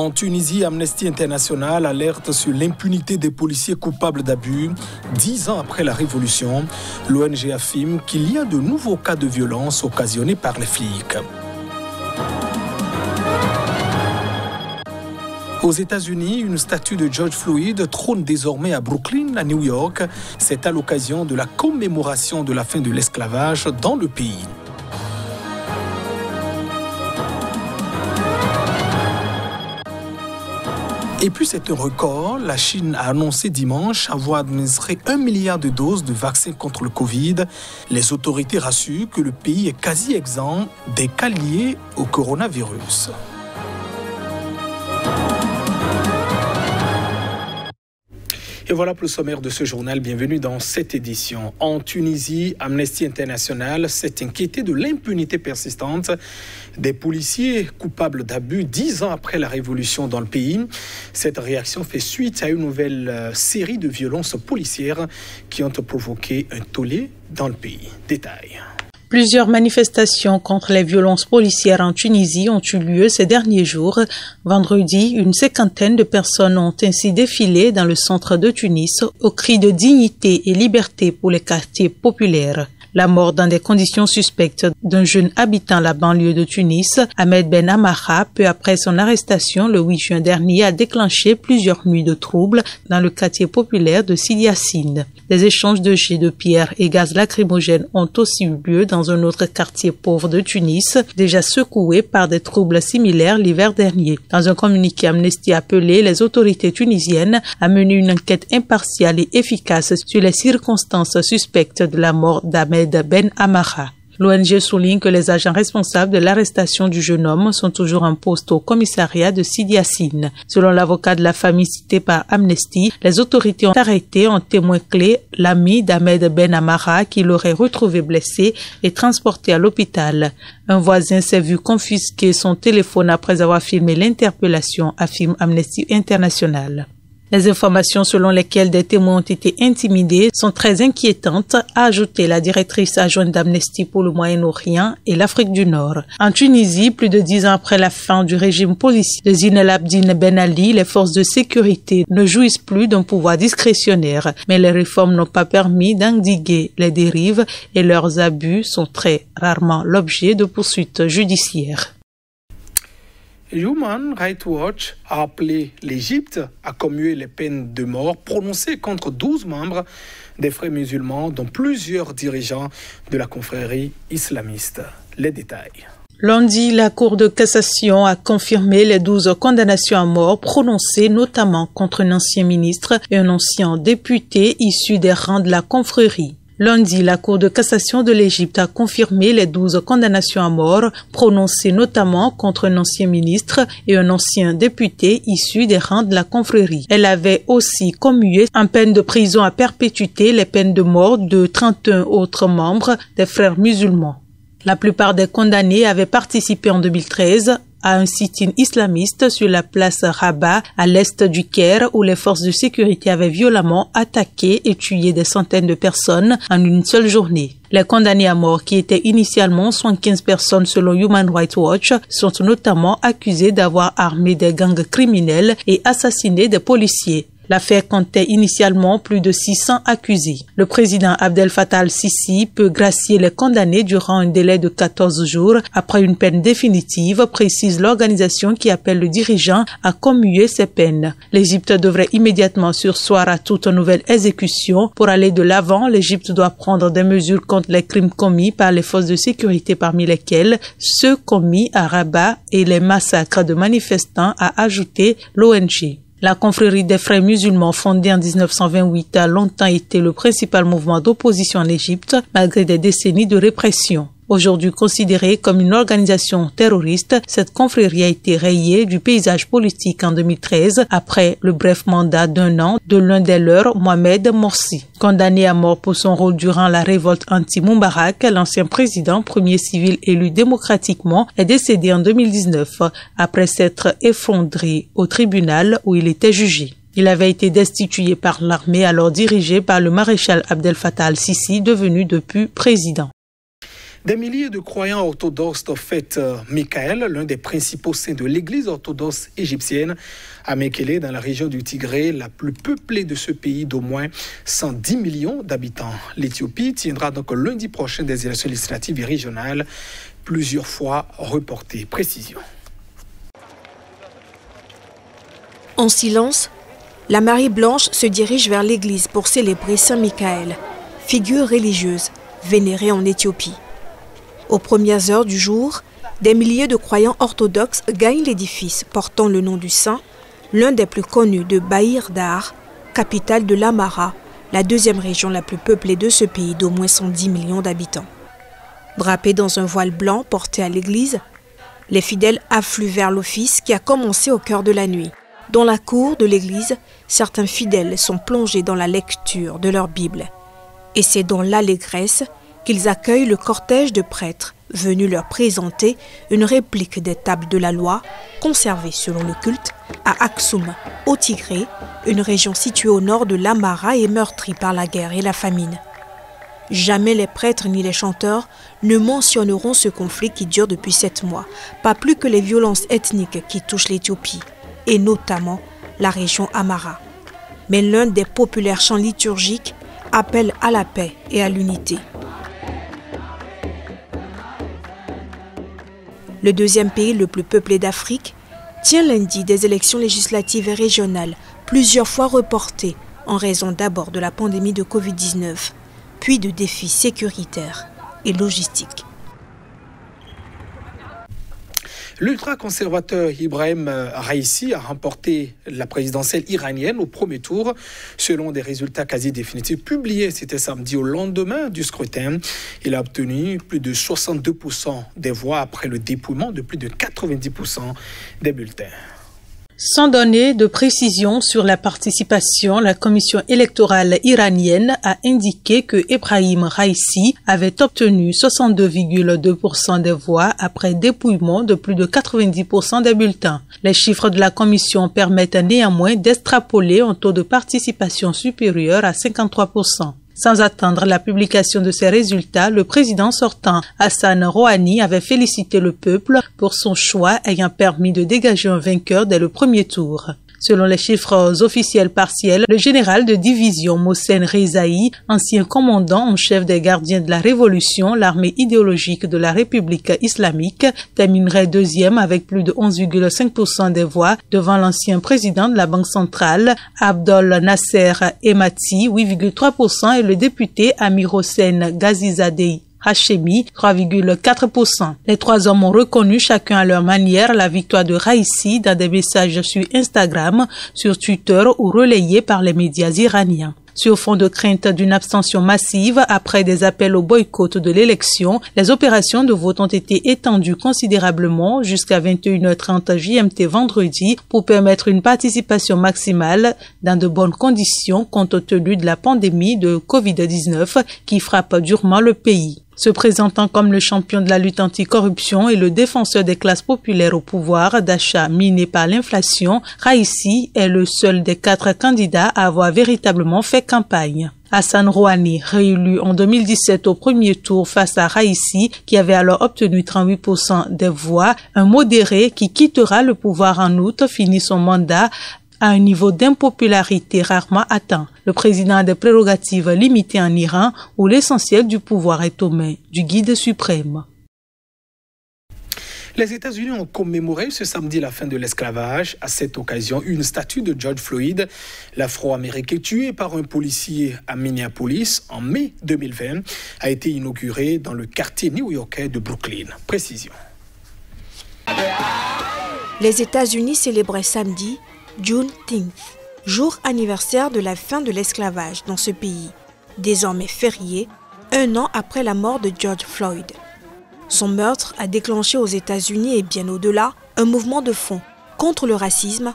En Tunisie, Amnesty International alerte sur l'impunité des policiers coupables d'abus. 10 ans après la révolution, l'ONG affirme qu'il y a de nouveaux cas de violence occasionnés par les flics. Aux États-Unis, une statue de George Floyd trône désormais à Brooklyn, à New York. C'est à l'occasion de la commémoration de la fin de l'esclavage dans le pays. Et puis c'est un record, la Chine a annoncé dimanche avoir administré 1 milliard de doses de vaccins contre le Covid. Les autorités rassurent que le pays est quasi exempt des cas liés au coronavirus. Et voilà pour le sommaire de ce journal. Bienvenue dans cette édition. En Tunisie, Amnesty International s'est inquiété de l'impunité persistante des policiers coupables d'abus 10 ans après la révolution dans le pays. Cette réaction fait suite à une nouvelle série de violences policières qui ont provoqué un tollé dans le pays. Détail. Plusieurs manifestations contre les violences policières en Tunisie ont eu lieu ces derniers jours. Vendredi, une 50aine de personnes ont ainsi défilé dans le centre de Tunis au cri de dignité et liberté pour les quartiers populaires. La mort dans des conditions suspectes d'un jeune habitant la banlieue de Tunis, Ahmed Ben Amara, peu après son arrestation le 8 juin dernier, a déclenché plusieurs nuits de troubles dans le quartier populaire de Sidi Yassine. Des échanges de jets de pierre et gaz lacrymogènes ont aussi eu lieu dans un autre quartier pauvre de Tunis, déjà secoué par des troubles similaires l'hiver dernier. Dans un communiqué, Amnesty a appelé les autorités tunisiennes à mener une enquête impartiale et efficace sur les circonstances suspectes de la mort d'Ahmed Ben Amara. L'ONG souligne que les agents responsables de l'arrestation du jeune homme sont toujours en poste au commissariat de Sidi Yassine. Selon l'avocat de la famille cité par Amnesty, les autorités ont arrêté un témoin clé, l'ami d'Ahmed Ben Amara, qui l'aurait retrouvé blessé et transporté à l'hôpital. Un voisin s'est vu confisquer son téléphone après avoir filmé l'interpellation, affirme Amnesty International. Les informations selon lesquelles des témoins ont été intimidés sont très inquiétantes, a ajouté la directrice adjointe d'Amnesty pour le Moyen-Orient et l'Afrique du Nord. En Tunisie, plus de 10 ans après la fin du régime policier de Zine El Abidine Ben Ali, les forces de sécurité ne jouissent plus d'un pouvoir discrétionnaire. Mais les réformes n'ont pas permis d'endiguer les dérives et leurs abus sont très rarement l'objet de poursuites judiciaires. Human Rights Watch a appelé l'Égypte à commuer les peines de mort prononcées contre 12 membres des Frères musulmans, dont plusieurs dirigeants de la confrérie islamiste. Les détails. Lundi, la Cour de cassation a confirmé les 12 condamnations à mort prononcées notamment contre un ancien ministre et un ancien député issu des rangs de la confrérie. Lundi, la Cour de cassation de l'Égypte a confirmé les 12 condamnations à mort prononcées notamment contre un ancien ministre et un ancien député issu des rangs de la confrérie. Elle avait aussi commué en peine de prison à perpétuité les peines de mort de 31 autres membres des Frères musulmans. La plupart des condamnés avaient participé en 2013 à un sit-in islamiste sur la place Rabat, à l'est du Caire, où les forces de sécurité avaient violemment attaqué et tué des centaines de personnes en une seule journée. Les condamnés à mort, qui étaient initialement 75 personnes selon Human Rights Watch, sont notamment accusés d'avoir armé des gangs criminels et assassiné des policiers. L'affaire comptait initialement plus de 600 accusés. Le président Abdel Fattah al-Sisi peut gracier les condamnés durant un délai de 14 jours après une peine définitive, précise l'organisation qui appelle le dirigeant à commuer ces peines. L'Égypte devrait immédiatement surseoir à toute nouvelle exécution. Pour aller de l'avant, l'Égypte doit prendre des mesures contre les crimes commis par les forces de sécurité, parmi lesquels ceux commis à Rabat et les massacres de manifestants, a ajouté l'ONG. La confrérie des Frères musulmans, fondée en 1928, a longtemps été le principal mouvement d'opposition en Égypte, malgré des décennies de répression. Aujourd'hui considérée comme une organisation terroriste, cette confrérie a été rayée du paysage politique en 2013 après le bref mandat d'1 an de l'un des leurs, Mohamed Morsi. Condamné à mort pour son rôle durant la révolte anti-Moubarak, l'ancien président, premier civil élu démocratiquement, est décédé en 2019 après s'être effondré au tribunal où il était jugé. Il avait été destitué par l'armée alors dirigée par le maréchal Abdel Fattah al-Sisi, devenu depuis président. Des milliers de croyants orthodoxes fêtent Michael, l'un des principaux saints de l'église orthodoxe égyptienne, à Mekele, dans la région du Tigré, la plus peuplée de ce pays d'au moins 110 millions d'habitants. L'Éthiopie tiendra donc lundi prochain des élections législatives et régionales, plusieurs fois reportées. Précision. En silence, la Marie Blanche se dirige vers l'église pour célébrer Saint Michael, figure religieuse vénérée en Éthiopie. Aux premières heures du jour, des milliers de croyants orthodoxes gagnent l'édifice portant le nom du saint, l'un des plus connus de Bahir Dar, capitale de l'Amhara, la deuxième région la plus peuplée de ce pays d'au moins 110 millions d'habitants. Drapés dans un voile blanc porté à l'église, les fidèles affluent vers l'office qui a commencé au cœur de la nuit. Dans la cour de l'église, certains fidèles sont plongés dans la lecture de leur Bible. Et c'est dans l'allégresse qu'ils accueillent le cortège de prêtres venus leur présenter une réplique des tables de la loi conservées selon le culte à Aksum, au Tigré, une région située au nord de l'Amhara et meurtrie par la guerre et la famine. Jamais les prêtres ni les chanteurs ne mentionneront ce conflit qui dure depuis 7 mois, pas plus que les violences ethniques qui touchent l'Éthiopie, et notamment la région Amhara. Mais l'un des populaires chants liturgiques appelle à la paix et à l'unité. Le deuxième pays le plus peuplé d'Afrique tient lundi des élections législatives et régionales, plusieurs fois reportées en raison d'abord de la pandémie de Covid-19, puis de défis sécuritaires et logistiques. L'ultra-conservateur Ibrahim Raïssi a remporté la présidentielle iranienne au premier tour. Selon des résultats quasi définitifs publiés, c'était samedi au lendemain du scrutin. Il a obtenu plus de 62% des voix après le dépouillement de plus de 90% des bulletins. Sans donner de précision sur la participation, la commission électorale iranienne a indiqué que Ibrahim Raïssi avait obtenu 62,2% des voix après dépouillement de plus de 90% des bulletins. Les chiffres de la commission permettent néanmoins d'extrapoler un taux de participation supérieur à 53%. Sans attendre la publication de ces résultats, le président sortant, Hassan Rouhani, avait félicité le peuple pour son choix ayant permis de dégager un vainqueur dès le premier tour. Selon les chiffres officiels partiels, le général de division Mohsen Rezaï, ancien commandant en chef des gardiens de la Révolution, l'armée idéologique de la République islamique, terminerait deuxième avec plus de 11,5% des voix devant l'ancien président de la Banque centrale, Abdol Nasser Hemati, 8,3%, et le député Amir Hossein Ghazizadeh Hachemi, 3,4%. Les trois hommes ont reconnu chacun à leur manière la victoire de Raïssi dans des messages sur Instagram, sur Twitter ou relayés par les médias iraniens. Sur fond de crainte d'une abstention massive après des appels au boycott de l'élection, les opérations de vote ont été étendues considérablement jusqu'à 21h30 GMT vendredi pour permettre une participation maximale dans de bonnes conditions compte tenu de la pandémie de Covid-19 qui frappe durement le pays. Se présentant comme le champion de la lutte anticorruption et le défenseur des classes populaires au pouvoir d'achat miné par l'inflation, Raïssi est le seul des 4 candidats à avoir véritablement fait campagne. Hassan Rouhani, réélu en 2017 au premier tour face à Raïssi, qui avait alors obtenu 38% des voix, un modéré qui quittera le pouvoir en août, finit son mandat à un niveau d'impopularité rarement atteint. Le président a des prérogatives limitées en Iran où l'essentiel du pouvoir est aux mains du guide suprême. Les États-Unis ont commémoré ce samedi la fin de l'esclavage. À cette occasion, une statue de George Floyd, l'Afro-Américain tué par un policier à Minneapolis en mai 2020, a été inaugurée dans le quartier new-yorkais de Brooklyn. Précision. Les États-Unis célébraient samedi Juneteenth, jour anniversaire de la fin de l'esclavage dans ce pays, désormais férié, 1 an après la mort de George Floyd. Son meurtre a déclenché aux États-Unis et bien au-delà un mouvement de fond contre le racisme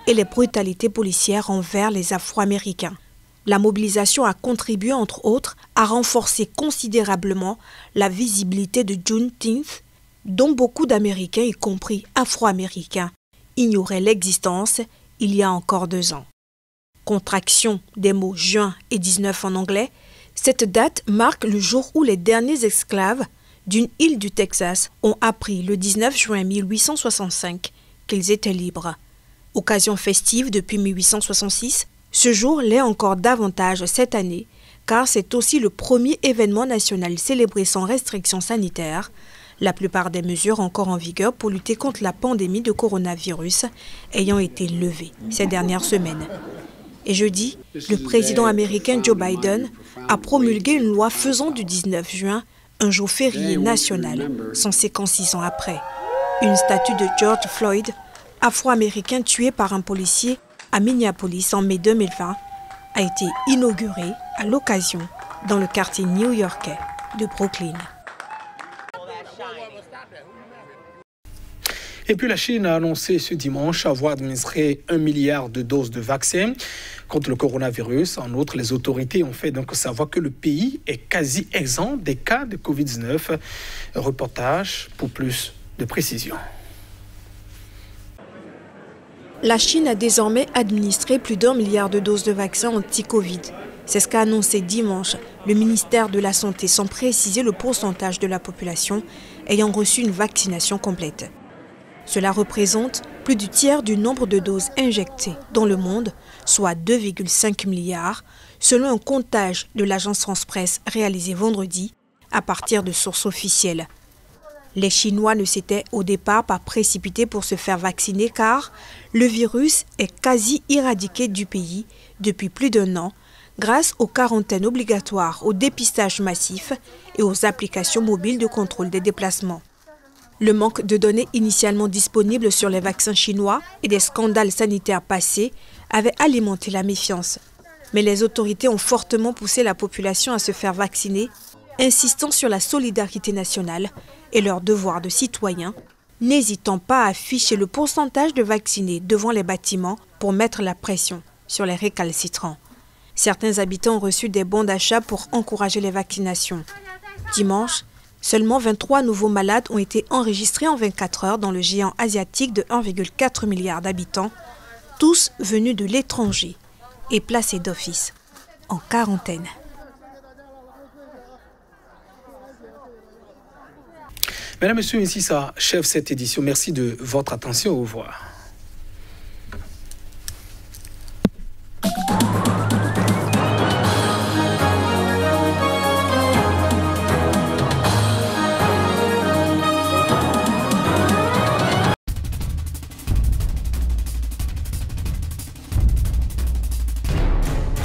et les brutalités policières envers les Afro-Américains. La mobilisation a contribué, entre autres, à renforcer considérablement la visibilité de Juneteenth, dont beaucoup d'Américains, y compris Afro-Américains, ignoraient l'existence il y a encore 2 ans. Contraction des mots juin et 19 en anglais, cette date marque le jour où les derniers esclaves d'une île du Texas ont appris le 19 juin 1865 qu'ils étaient libres. Occasion festive depuis 1866, ce jour l'est encore davantage cette année, car c'est aussi le premier événement national célébré sans restrictions sanitaires, la plupart des mesures encore en vigueur pour lutter contre la pandémie de coronavirus ayant été levées ces dernières semaines. Et jeudi, le président américain Joe Biden a promulgué une loi faisant du 19 juin un jour férié national, 156 ans après. Une statue de George Floyd, afro-américain tué par un policier à Minneapolis en mai 2020, a été inaugurée à l'occasion dans le quartier new-yorkais de Brooklyn. Et puis la Chine a annoncé ce dimanche avoir administré 1 milliard de doses de vaccins contre le coronavirus. En outre, les autorités ont fait donc savoir que le pays est quasi exempt des cas de Covid-19. Reportage pour plus de précision. La Chine a désormais administré plus d'1 milliard de doses de vaccins anti-Covid. C'est ce qu'a annoncé dimanche le ministère de la Santé sans préciser le pourcentage de la population ayant reçu une vaccination complète. Cela représente plus du tiers du nombre de doses injectées dans le monde, soit 2,5 milliards, selon un comptage de l'agence France-Presse réalisé vendredi à partir de sources officielles. Les Chinois ne s'étaient au départ pas précipités pour se faire vacciner car le virus est quasi éradiqué du pays depuis plus d'1 an grâce aux quarantaines obligatoires, au dépistage massif et aux applications mobiles de contrôle des déplacements. Le manque de données initialement disponibles sur les vaccins chinois et des scandales sanitaires passés avaient alimenté la méfiance. Mais les autorités ont fortement poussé la population à se faire vacciner, insistant sur la solidarité nationale et leur devoir de citoyen, n'hésitant pas à afficher le pourcentage de vaccinés devant les bâtiments pour mettre la pression sur les récalcitrants. Certains habitants ont reçu des bons d'achat pour encourager les vaccinations. Dimanche, seulement 23 nouveaux malades ont été enregistrés en 24 heures dans le géant asiatique de 1,4 milliard d'habitants, tous venus de l'étranger et placés d'office en quarantaine. Mesdames, Messieurs, ici ça achève cette édition. Merci de votre attention. Au revoir.